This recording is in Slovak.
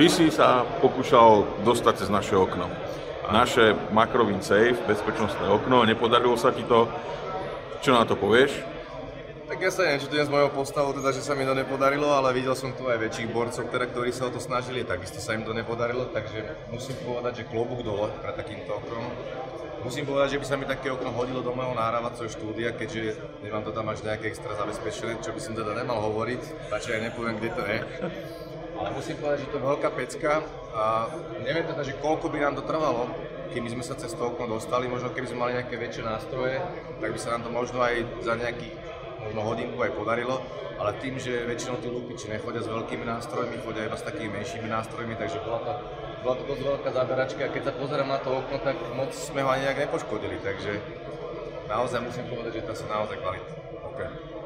Ty si sa pokúšal dostať cez naše okno. Naše Makrovin Safe, bezpečnostné okno, nepodarilo sa ti to. Čo na to povieš? Tak ja sa nečutujem z mojho postavu, teda, že sa mi to nepodarilo, ale videl som tu aj väčších borcov, ktorí sa o to snažili, takisto sa im to nepodarilo, takže musím povedať, že klobúk dole pre takýmto oknom. Musím povedať, že by sa mi také okno hodilo do môjho nahrávacieho štúdia, keďže nemám to tam až nejaké extra zabezpečené, čo by som teda nemal hovoriť, radšej aj nepoviem, kde to je. Ale musím povedať, že to je veľká pecka a neviem teda, že koľko by nám to trvalo, keby sme sa cez to okno dostali, možno keby sme mali nejaké väčšie nástroje, tak by sa nám to možno aj za nejaký možno hodinku aj podarilo, ale tým, že väčšinou tí lupiči nechodia s veľkými nástrojmi, chodia iba s takými menšími nástrojmi, takže bola to dosť veľká záberačka a keď sa pozerám na to okno, tak moc sme ho ani nejak nepoškodili, takže naozaj musím povedať, že to sú naozaj kvalitné. Okay.